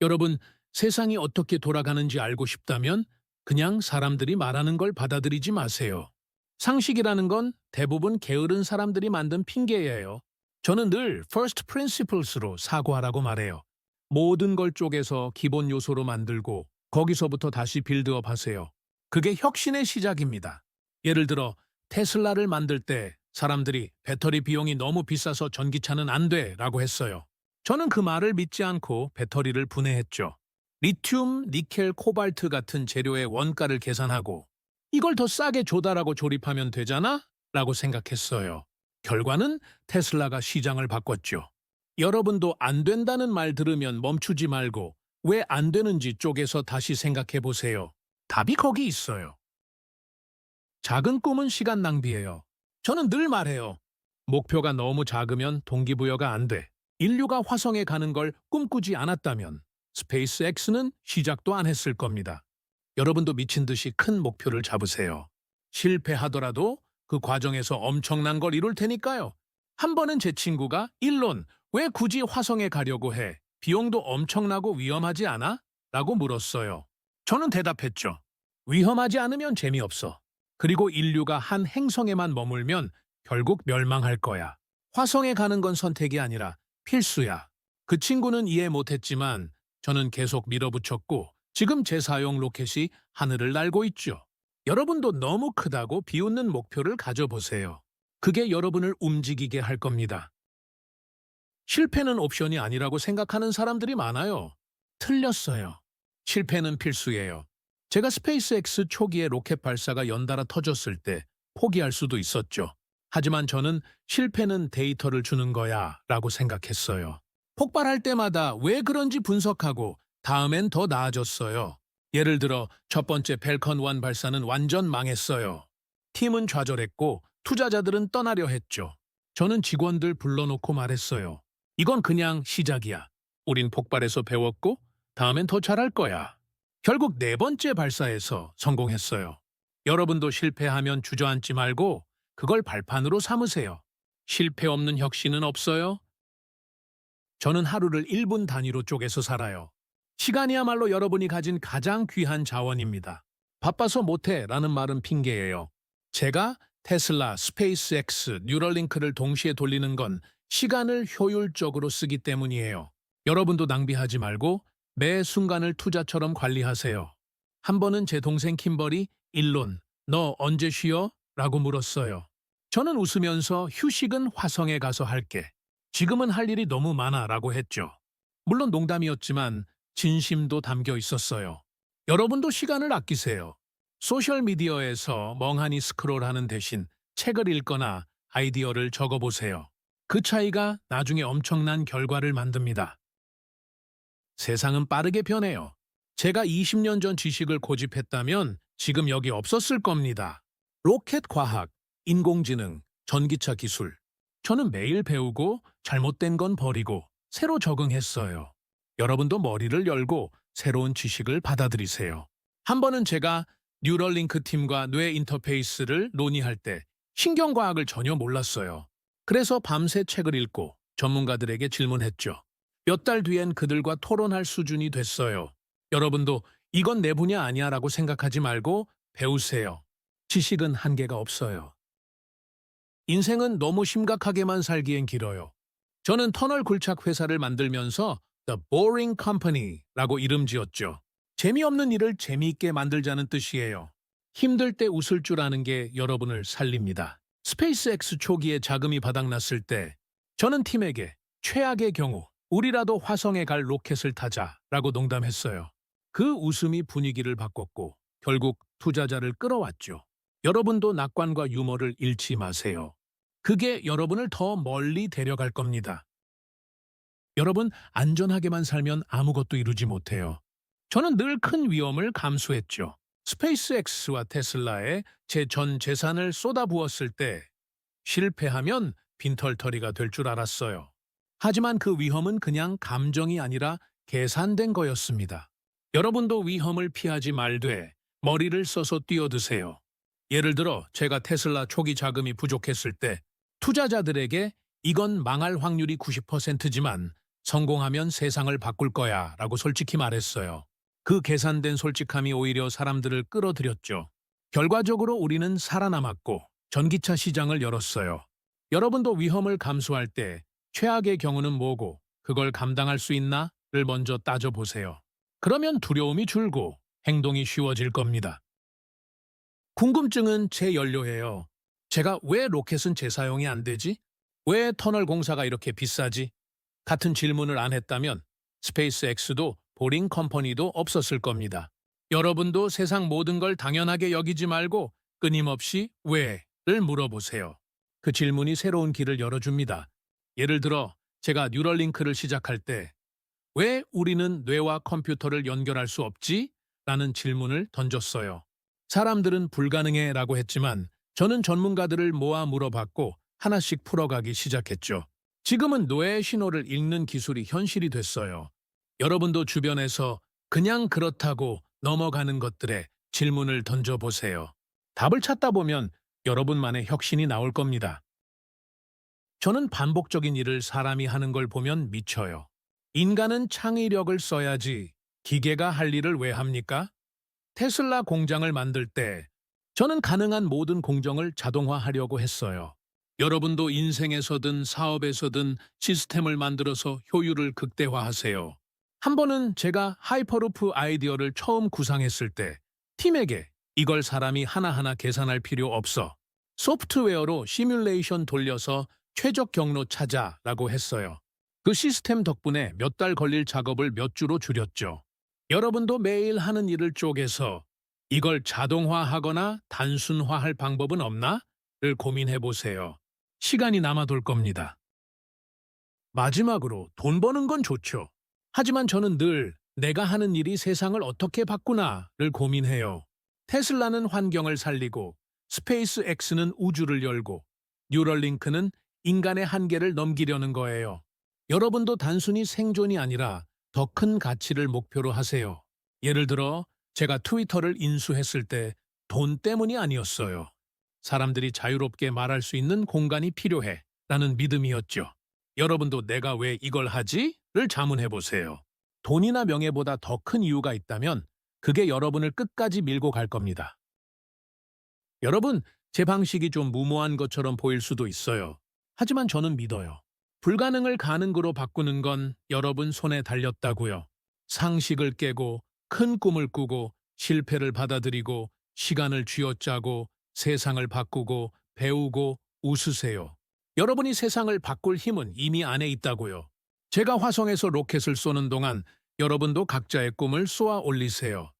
여러분, 세상이 어떻게 돌아가는지 알고 싶다면 그냥 사람들이 말하는 걸 받아들이지 마세요. 상식이라는 건 대부분 게으른 사람들이 만든 핑계예요. 저는 늘 first principles로 사고하라고 말해요. 모든 걸 쪼개서 기본 요소로 만들고 거기서부터 다시 빌드업 하세요. 그게 혁신의 시작입니다. 예를 들어 테슬라를 만들 때 사람들이 배터리 비용이 너무 비싸서 전기차는 안 돼 라고 했어요. 저는 그 말을 믿지 않고 배터리를 분해했죠. 리튬, 니켈, 코발트 같은 재료의 원가를 계산하고 이걸 더 싸게 조달하고 조립하면 되잖아? 라고 생각했어요. 결과는 테슬라가 시장을 바꿨죠. 여러분도 안 된다는 말 들으면 멈추지 말고 왜 안 되는지 쪼개서 다시 생각해 보세요. 답이 거기 있어요. 작은 꿈은 시간 낭비예요. 저는 늘 말해요. 목표가 너무 작으면 동기부여가 안 돼. 인류가 화성에 가는 걸 꿈꾸지 않았다면 스페이스X는 시작도 안 했을 겁니다. 여러분도 미친 듯이 큰 목표를 잡으세요. 실패하더라도 그 과정에서 엄청난 걸 이룰 테니까요. 한 번은 제 친구가 일론, 왜 굳이 화성에 가려고 해? 비용도 엄청나고 위험하지 않아? 라고 물었어요. 저는 대답했죠. 위험하지 않으면 재미없어. 그리고 인류가 한 행성에만 머물면 결국 멸망할 거야. 화성에 가는 건 선택이 아니라 필수야. 그 친구는 이해 못했지만 저는 계속 밀어붙였고 지금 제 사용 로켓이 하늘을 날고 있죠. 여러분도 너무 크다고 비웃는 목표를 가져보세요. 그게 여러분을 움직이게 할 겁니다. 실패는 옵션이 아니라고 생각하는 사람들이 많아요. 틀렸어요. 실패는 필수예요. 제가 스페이스X 초기에 로켓 발사가 연달아 터졌을 때 포기할 수도 있었죠. 하지만 저는 실패는 데이터를 주는 거야 라고 생각했어요. 폭발할 때마다 왜 그런지 분석하고 다음엔 더 나아졌어요. 예를 들어 첫 번째 펠컨 1 발사는 완전 망했어요. 팀은 좌절했고 투자자들은 떠나려 했죠. 저는 직원들 불러놓고 말했어요. 이건 그냥 시작이야. 우린 폭발에서 배웠고 다음엔 더 잘할 거야. 결국 네 번째 발사에서 성공했어요. 여러분도 실패하면 주저앉지 말고 그걸 발판으로 삼으세요. 실패 없는 혁신은 없어요. 저는 하루를 1분 단위로 쪼개서 살아요. 시간이야말로 여러분이 가진 가장 귀한 자원입니다. 바빠서 못해 라는 말은 핑계예요. 제가 테슬라, 스페이스X, 뉴럴링크를 동시에 돌리는 건 시간을 효율적으로 쓰기 때문이에요. 여러분도 낭비하지 말고 매 순간을 투자처럼 관리하세요. 한 번은 제 동생 킴벌이 일론, 너 언제 쉬어? 라고 물었어요. 저는 웃으면서 휴식은 화성에 가서 할게. 지금은 할 일이 너무 많아 라고 했죠. 물론 농담이었지만 진심도 담겨 있었어요. 여러분도 시간을 아끼세요. 소셜미디어에서 멍하니 스크롤하는 대신 책을 읽거나 아이디어를 적어보세요. 그 차이가 나중에 엄청난 결과를 만듭니다. 세상은 빠르게 변해요. 제가 20년 전 지식을 고집했다면 지금 여기 없었을 겁니다. 로켓 과학, 인공지능, 전기차 기술. 저는 매일 배우고 잘못된 건 버리고 새로 적응했어요. 여러분도 머리를 열고 새로운 지식을 받아들이세요. 한 번은 제가 뉴럴링크 팀과 뇌 인터페이스를 논의할 때 신경과학을 전혀 몰랐어요. 그래서 밤새 책을 읽고 전문가들에게 질문했죠. 몇 달 뒤엔 그들과 토론할 수준이 됐어요. 여러분도 이건 내 분야 아니야 라고 생각하지 말고 배우세요. 지식은 한계가 없어요. 인생은 너무 심각하게만 살기엔 길어요. 저는 터널 굴착 회사를 만들면서 The Boring Company라고 이름 지었죠. 재미없는 일을 재미있게 만들자는 뜻이에요. 힘들 때 웃을 줄 아는 게 여러분을 살립니다. 스페이스X 초기에 자금이 바닥났을 때 저는 팀에게 최악의 경우 우리라도 화성에 갈 로켓을 타자라고 농담했어요. 그 웃음이 분위기를 바꿨고 결국 투자자를 끌어왔죠. 여러분도 낙관과 유머를 잃지 마세요. 그게 여러분을 더 멀리 데려갈 겁니다. 여러분, 안전하게만 살면 아무것도 이루지 못해요. 저는 늘 큰 위험을 감수했죠. 스페이스X와 테슬라에 제 전 재산을 쏟아부었을 때 실패하면 빈털터리가 될 줄 알았어요. 하지만 그 위험은 그냥 감정이 아니라 계산된 거였습니다. 여러분도 위험을 피하지 말되 머리를 써서 뛰어드세요. 예를 들어 제가 테슬라 초기 자금이 부족했을 때 투자자들에게 이건 망할 확률이 90%지만 성공하면 세상을 바꿀 거야 라고 솔직히 말했어요. 그 계산된 솔직함이 오히려 사람들을 끌어들였죠. 결과적으로 우리는 살아남았고 전기차 시장을 열었어요. 여러분도 위험을 감수할 때 최악의 경우는 뭐고 그걸 감당할 수 있나?를 먼저 따져보세요. 그러면 두려움이 줄고 행동이 쉬워질 겁니다. 궁금증은 제 연료예요. 제가 왜 로켓은 재사용이 안 되지? 왜 터널 공사가 이렇게 비싸지? 같은 질문을 안 했다면 스페이스X도 보링 컴퍼니도 없었을 겁니다. 여러분도 세상 모든 걸 당연하게 여기지 말고 끊임없이 왜를 물어보세요. 그 질문이 새로운 길을 열어줍니다. 예를 들어 제가 뉴럴링크를 시작할 때 왜 우리는 뇌와 컴퓨터를 연결할 수 없지? 라는 질문을 던졌어요. 사람들은 불가능해 라고 했지만 저는 전문가들을 모아 물어봤고 하나씩 풀어가기 시작했죠. 지금은 뇌의 신호를 읽는 기술이 현실이 됐어요. 여러분도 주변에서 그냥 그렇다고 넘어가는 것들에 질문을 던져보세요. 답을 찾다 보면 여러분만의 혁신이 나올 겁니다. 저는 반복적인 일을 사람이 하는 걸 보면 미쳐요. 인간은 창의력을 써야지 기계가 할 일을 왜 합니까? 테슬라 공장을 만들 때 저는 가능한 모든 공정을 자동화하려고 했어요. 여러분도 인생에서든 사업에서든 시스템을 만들어서 효율을 극대화하세요. 한 번은 제가 하이퍼루프 아이디어를 처음 구상했을 때 팀에게 이걸 사람이 하나하나 계산할 필요 없어. 소프트웨어로 시뮬레이션 돌려서 최적 경로 찾아라고 했어요. 그 시스템 덕분에 몇 달 걸릴 작업을 몇 주로 줄였죠. 여러분도 매일 하는 일을 쪼개서 이걸 자동화하거나 단순화할 방법은 없나? 를 고민해 보세요. 시간이 남아돌 겁니다. 마지막으로 돈 버는 건 좋죠. 하지만 저는 늘 내가 하는 일이 세상을 어떻게 바꾸나를 고민해요. 테슬라는 환경을 살리고 스페이스X는 우주를 열고 뉴럴링크는 인간의 한계를 넘기려는 거예요. 여러분도 단순히 생존이 아니라 더 큰 가치를 목표로 하세요. 예를 들어 제가 트위터를 인수했을 때 돈 때문이 아니었어요. 사람들이 자유롭게 말할 수 있는 공간이 필요해 라는 믿음이었죠. 여러분도 내가 왜 이걸 하지? 를 자문해 보세요. 돈이나 명예보다 더 큰 이유가 있다면 그게 여러분을 끝까지 밀고 갈 겁니다. 여러분, 제 방식이 좀 무모한 것처럼 보일 수도 있어요. 하지만 저는 믿어요. 불가능을 가능으로 바꾸는 건 여러분 손에 달렸다고요. 상식을 깨고 큰 꿈을 꾸고 실패를 받아들이고 시간을 쥐어짜고 세상을 바꾸고 배우고 웃으세요. 여러분이 세상을 바꿀 힘은 이미 안에 있다고요. 제가 화성에서 로켓을 쏘는 동안 여러분도 각자의 꿈을 쏘아 올리세요.